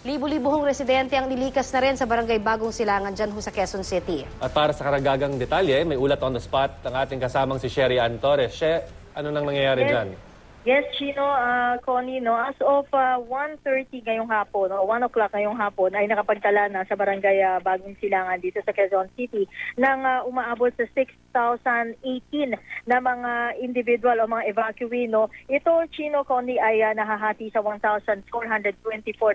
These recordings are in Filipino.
Libo-libo hong residente ang nilikas na rin sa barangay Bagong Silangan dyan ho sa Quezon City. At para sa karagagang detalye, may ulat on the spot ang ating kasamang si Sherry Ann Torres. She, ano nang nangyayari dyan? Yes, Chino, Connie, no, as of 1:30 ngayong hapon, o 1 o'clock ngayong hapon, ay nakapagtala na sa barangay Bagong Silangan dito sa Quezon City ng umaabot sa 6,018 na mga individual o mga evacuee. No. Ito, Chino, Connie, ay nahahati sa 1,424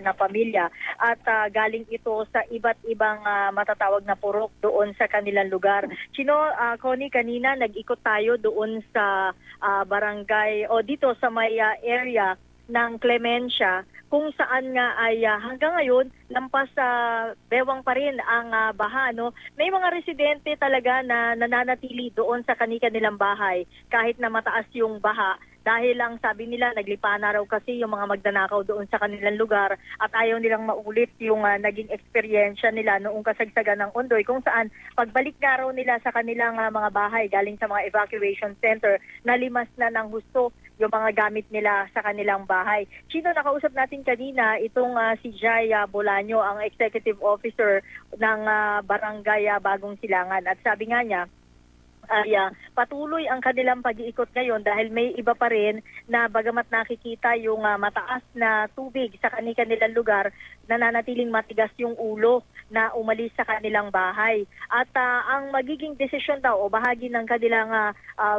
na pamilya at galing ito sa iba't ibang matatawag na purok doon sa kanilang lugar. Chino, Connie, kanina nag-ikot tayo doon sa barangay o dito sa may area ng Clemencia kung saan nga ay hanggang ngayon lampas sa bewang pa rin ang baha. No? May mga residente talaga na nananatili doon sa kanilang bahay kahit na mataas yung baha. Dahil lang sabi nila naglipa na raw kasi yung mga magnanakaw doon sa kanilang lugar at ayaw nilang maulit yung naging eksperyensya nila noong kasagsagan ng Ondoy kung saan pagbalik nga raw nila sa kanilang mga bahay galing sa mga evacuation center, nalimas na ng husto yung mga gamit nila sa kanilang bahay. Chino, nakausap natin kanina itong si Jai Bolaño, ang executive officer ng barangay Bagong Silangan, at sabi nga niya ay patuloy ang kanilang pag-iikot ngayon dahil may iba pa rin na bagamat nakikita yung mataas na tubig sa kanilang lugar, nananatiling matigas yung ulo na umalis sa kanilang bahay. At ang magiging desisyon daw o bahagi ng kanilang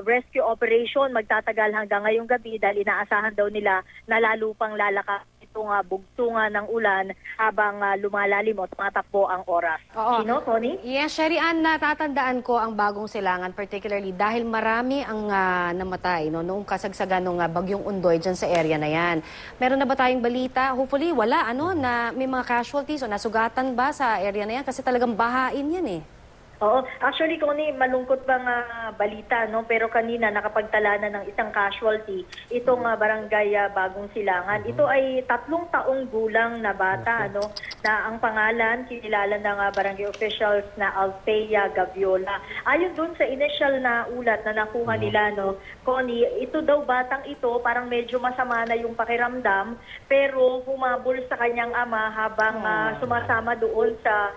rescue operation magtatagal hanggang ngayong gabi dahil inaasahan daw nila na lalo pang lalakas itong bugtungan ng ulan habang lumalalim o tumatakbo ang oras. Oo. Sino, Connie? Yes, Sherry Ann, natatandaan ko ang Bagong Silangan particularly dahil marami ang namatay noong kasagsagan ng bagyong Ondoy dyan sa area na yan. Meron na ba tayong balita? Hopefully wala, na may mga casualties o nasugatan ba sa area na yan kasi talagang bahain yan eh. Oo. Actually, Connie, malungkot bang balita, no? Pero kanina nakapagtala na ng isang casualty itong barangay Bagong Silangan. Ito ay 3 taong gulang na bata, no? Na ang pangalan kinilala ng barangay officials na Althea Gaviola. Ayon dun sa initial na ulat na nakuha nila, no, Connie, ito daw batang ito parang medyo masama na yung pakiramdam pero humabol sa kanyang ama habang sumasama doon sa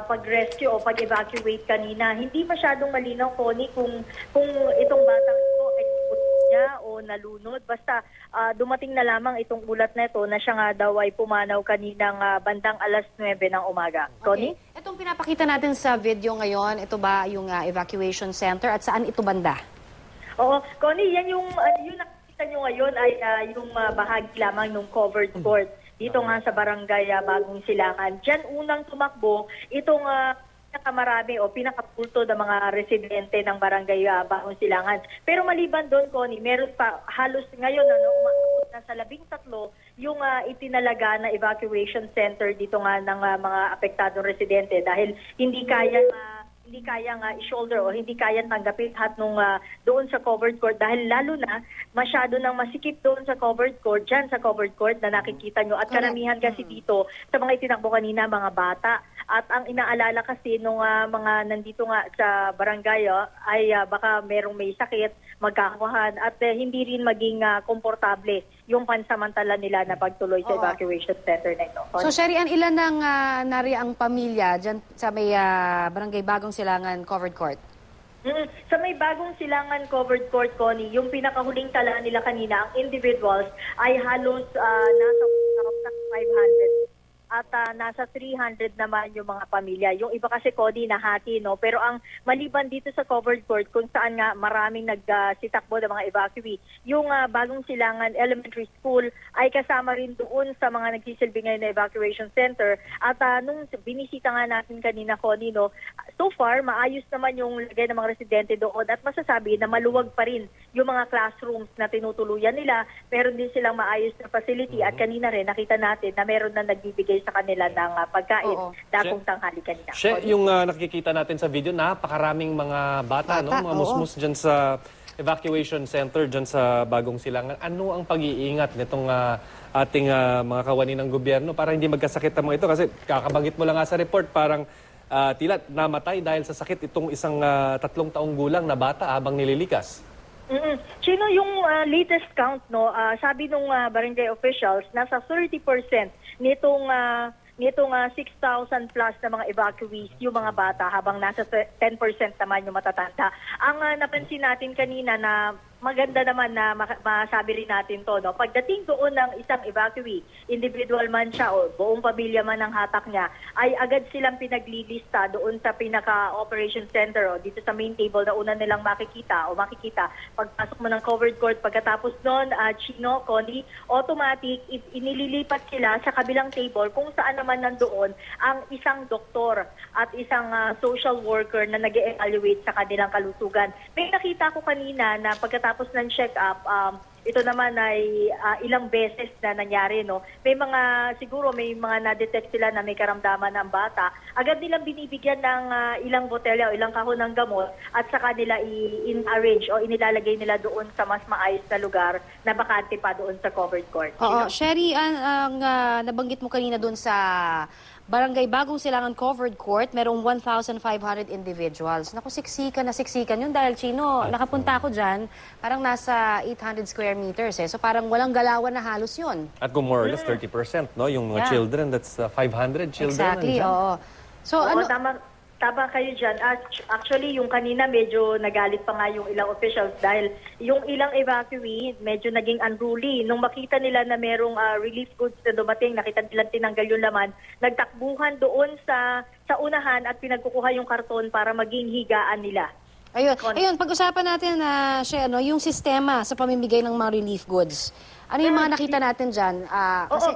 pag-rescue o pag-evacuate kanina. Hindi masyadong malinaw, Connie, kung itong batang ito ay niya o nalunod. Basta dumating na lamang itong ulat na ito na siya nga daw ay pumanaw kaninang bandang alas 9 ng umaga. Connie? Okay. Itong pinapakita natin sa video ngayon, ito ba yung evacuation center at saan ito banda? Oo, Connie, yan yung nakikita nyo ngayon ay yung bahagi lamang ng covered court. Dito nga sa barangay Bagong Silangan. Diyan unang tumakbo itong pinakamarami o pinakapulto ng mga residente ng barangay Bagong Silangan. Pero maliban doon, Connie, meron pa halos ngayon umaabot na sa 13 yung itinalaga na evacuation center dito nga ng mga apektadong residente dahil hindi kayang i-shoulder o hindi kayang tanggapin lahat nung doon sa covered court dahil lalo na masyado nang masikip doon sa covered court, dyan sa covered court na nakikita nyo. At karamihan kasi dito sa mga itinakbo kanina, mga bata. At ang inaalala kasi nung mga nandito nga sa barangay ay baka merong may sakit, magkakawahan at hindi rin maging komportable yung pansamantala nila na pagtuloy sa evacuation center na ito. So, Sherry Ann, ilan ang nariang pamilya dyan sa may barangay Bagong Silangan covered court? Sa may Bagong Silangan covered court, Connie, yung pinakahuling tala nila kanina, ang individuals ay halos nasa 500 at nasa 300 naman yung mga pamilya. Yung iba kasi, Connie, nahati, no? Pero ang maliban dito sa covered court kung saan nga maraming nagsitakbo ng mga evacuee, yung Bagong Silangan Elementary School ay kasama rin doon sa mga nagsisilbi ngayon na evacuation center. At nung binisita nga natin kanina, Connie, no, so far, maayos naman yung lagay ng mga residente doon at masasabi na maluwag pa rin yung mga classrooms na tinutuluyan nila. Meron din silang maayos na facility at kanina rin nakita natin na meron na nagbibigay sa kanila ng pagkain dakong tanghali kanina. Yung nakikita natin sa video, napakaraming mga bata, no? Mga musmus dyan sa evacuation center dyan sa Bagong Silangan. Ano ang pag-iingat nitong ating mga kawani ng gobyerno para hindi magkasakit ang mga ito? Kasi kakabanggit mo lang nga sa report, parang tila namatay dahil sa sakit itong isang 3 taong gulang na bata habang nililikas. Sino yung latest count, no? Sabi nung barangay officials, nasa 30% nitong 6,000 plus na mga evacuees, yung mga bata, habang nasa 10% naman yung matatanda. Ang napansin natin kanina na maganda naman na masabi rin natin to, no? Pagdating doon ng isang evacuee, individual man siya o buong pamilya man ang hatak niya, ay agad silang pinaglilista doon sa pinaka-operation center o dito sa main table na una nilang makikita pagpasok mo ng covered court. Pagkatapos noon, Chino, Connie, automatic, inililipat sila sa kabilang table kung saan naman nandoon ang isang doktor at isang social worker na nag-evaluate sa kanilang kalusugan. May nakita ko kanina na pagkatapos ng check-up, ito naman ay ilang beses na nangyari, no? May mga na-detect sila na may karamdaman ng bata. Agad nilang binibigyan ng ilang botelya o ilang kahon ng gamot at saka nila in-arrange o inilalagay nila doon sa mas maayos na lugar na bakante pa doon sa covered court. Oo, Sherry, ang nabanggit mo kanina doon sa Barangay Bagong Silangan Covered Court, merong 1,500 individuals. Naku, siksikan yun dahil, Chino, nakapunta ako dyan, parang nasa 800 square meters eh. So parang walang galawan na halos yun. At kung more or less 30%, no? Yung mga children, that's 500 children. Exactly, nandyan. oo. So Oo, tama kayo dyan. Actually, yung kanina medyo nagalit pa nga yung ilang officials dahil yung ilang evacuee medyo naging unruly. Nung makita nila na merong relief goods na dumating, nakita nila tinanggal yung laman, nagtakbuhan doon sa unahan at pinagkukuha yung karton para maging higaan nila. Ayun, pag-usapan natin na yung sistema sa pamimigay ng mga relief goods. Ano yung mga nakita natin dyan? Kasi,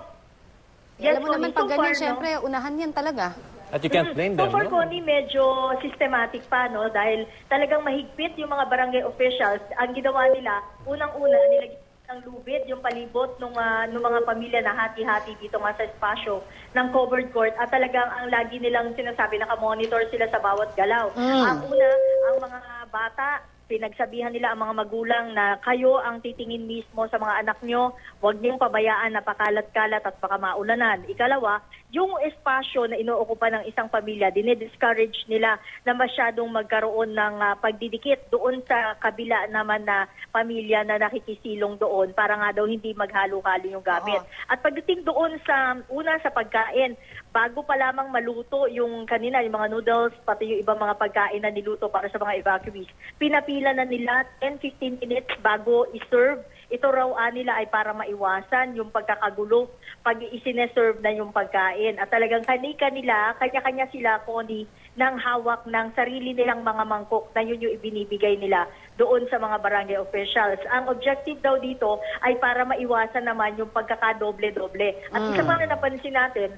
Yes, alam mo naman, pag so ganyan, far, syempre, unahan yan talaga. At you can't blame So them, far, no? Connie, medyo systematic pa, no? Dahil talagang mahigpit yung mga barangay officials. Ang ginawa nila, unang-una, nilagyan ng lubid yung palibot ng mga pamilya na hati-hati dito nga sa espasyo ng covered court. At talagang ang lagi nilang sinasabi, nakamonitor sila sa bawat galaw. Ang una, ang mga bata, pinagsabihan nila ang mga magulang na kayo ang titingin mismo sa mga anak nyo, huwag niyong pabayaan na pakalat-kalat at baka maulanan. Ikalawa, yung espasyo na inookupa ng isang pamilya, dinidiscourage nila na masyadong magkaroon ng pagdidikit doon sa kabila naman na pamilya na nakikisilong doon para nga daw hindi maghalo-halo yung gamit. At pagdating doon sa pagkain, bago pa lamang maluto yung kanina, yung mga noodles, pati yung ibang mga pagkain na niluto para sa mga evacuees, pinapila na nila 10-15 minutes bago iserve. Ito raw nila ay para maiwasan yung pagkakagulo pag isineserve na yung pagkain. At talagang kanya-kanya sila, Connie, ng hawak ng sarili nilang mga mangkok na yun yung ibinibigay nila doon sa mga barangay officials. Ang objective daw dito ay para maiwasan naman yung pagkakadoble-doble. At isa pa na napansin natin,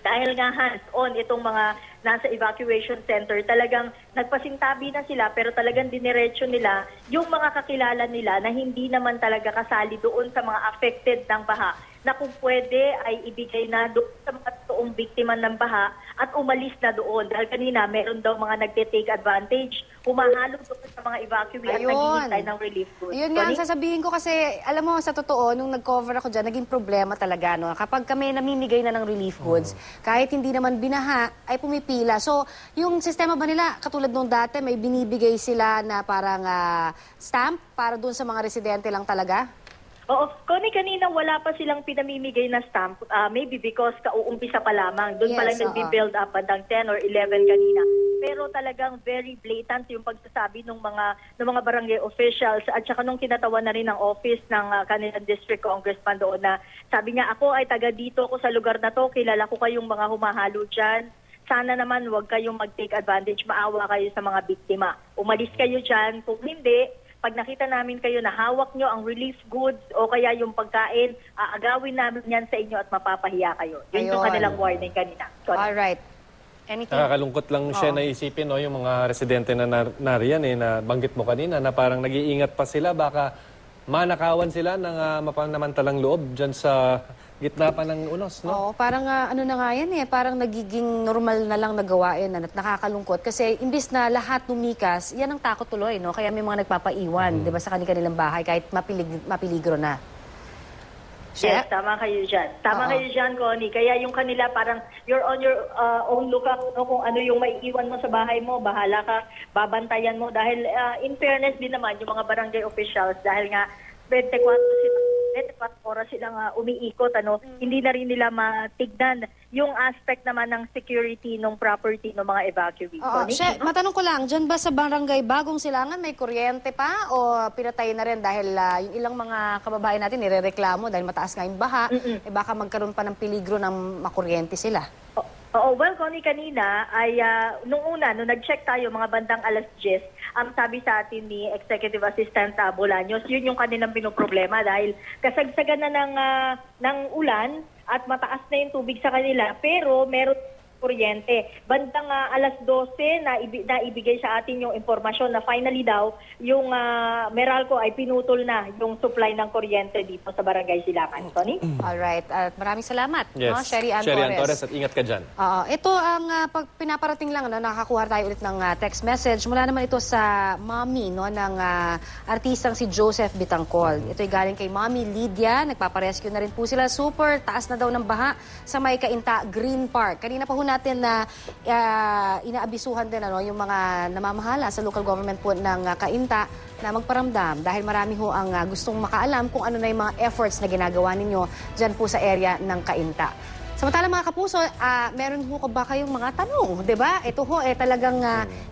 dahil nga hands-on itong mga nasa evacuation center, talagang nagpasintabi na sila pero talagang diniretso nila yung mga kakilala nila na hindi naman talaga kasali doon sa mga affected ng baha na kung pwede ay ibigay na doon sa mga toong biktima ng baha at umalis na doon. Dahil kanina meron daw mga nagte-take advantage, humahalo doon sa mga evacuee at naghihintay ng relief goods. Yun nga ang sasabihin ko kasi, alam mo, sa totoo, nung nag-cover ako dyan, naging problema talaga, no? Kapag kami namimigay na ng relief goods, kahit hindi naman binaha, ay pumipila. So, yung sistema ba nila, katulad nung dati, may binibigay sila na parang stamp para doon sa mga residente lang talaga? Oo, Connie, kanina wala pa silang pinamimigay na stamp. Maybe because kauumpisa pa lamang. Doon pa lang nagbi-build up bandang 10 or 11 kanina. Pero talagang very blatant yung pagsasabi ng mga barangay officials at saka nung kinatawan na rin ng office ng kanilang district congressman doon na sabi niya, ako ay taga dito ako sa lugar na to, kilala ko kayong mga humahalo dyan. Sana naman huwag kayong mag-take advantage, maawa kayo sa mga biktima. Umalis kayo dyan. Kung hindi, pag nakita namin kayo na hawak nyo ang relief goods o kaya yung pagkain, aagawin namin yan sa inyo at mapapahiya kayo. Yun yung kanilang warning kanina. Alright. Anything? Nakalungkot lang siya na isipin, no, yung mga residente na nariyan, na banggit mo kanina, na parang nag-iingat pa sila, baka manakawan sila ng mapanamantalang loob dyan sa gitna pa ng unos, no? Oo, parang ano na nga yan parang nagiging normal na lang na gawain at nakakalungkot. Kasi imbis na lahat tumikas, yan ang takot tuloy, no? Kaya may mga nagpapaiwan, di ba, sa kanilang bahay kahit mapiligro na. Yes, tama kayo dyan. Tama kayo dyan, Connie. Kaya yung kanila parang you're on your own lookout, no? Kung ano yung maiiwan mo sa bahay mo, bahala ka, babantayan mo. Dahil in fairness din naman yung mga barangay officials, dahil nga 24 sila 24 oras silang umiikot, hindi na rin nila matignan yung aspect naman ng security ng property ng mga evacuees. Oo, Nikki, She, matanong ko lang, dyan ba sa barangay Bagong Silangan may kuryente pa o pinatay na rin dahil yung ilang mga kababayan natin nirereklamo dahil mataas nga yung baha, baka magkaroon pa ng peligro ng makuryente sila? Oo, well, Connie, kanina ay nung nag-check tayo mga bandang alas 10, sabi sa atin ni Executive Assistant Bolaños, yun yung kanilang pinoproblema dahil kasagsagan na ng ulan at mataas na yung tubig sa kanila pero meron kuryente. Bandang alas 12 na ibigay sa atin yung impormasyon na finally daw yung Meralco ay pinutol na yung supply ng kuryente dito sa Barangay Silangan. Tony? Alright, at maraming salamat, Yes. no? Sherry Ann Sherry Ann Torres. Torres, at ingat ka dyan. Ito ang pinaparating lang, nakakuha tayo ulit ng text message. Mula naman ito sa mommy ng artistang si Joseph Bitangcol. Ito'y galing kay Mommy Lydia. Nagpaparescue na rin po sila. Super taas na daw ng baha sa May Kainta Green Park. Kanina pa ho natin na inaabisuhan din yung mga namamahala sa local government po ng Kainta na magparamdam dahil marami ho ang gustong makaalam kung ano na yung mga efforts na ginagawa ninyo dyan po sa area ng Kainta. Samantala mga kapuso, meron ho ba kayong mga tanong, di ba? Ito ho, talagang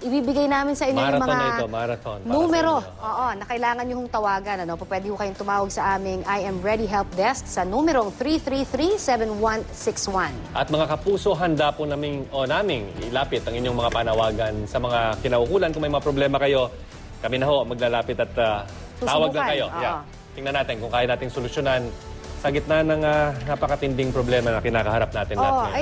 ibibigay namin sa inyo yung Marathon mga na ito, marathon. Para numero. sa inyo. Oo, na kailangan nyo hong tawagan. Pwede ho kayong tumawag sa aming I Am Ready Help Desk sa numerong 333-7161. At mga kapuso, handa po naming ilapit ang inyong mga panawagan sa mga kinaukulan. Kung may mga problema kayo, kami na ho maglalapit at tawag lang kayo. Oo. Yeah. Tingnan natin kung kaya nating solusyonan sa gitna ng napakatinding problema na kinakaharap natin lahat ngayon.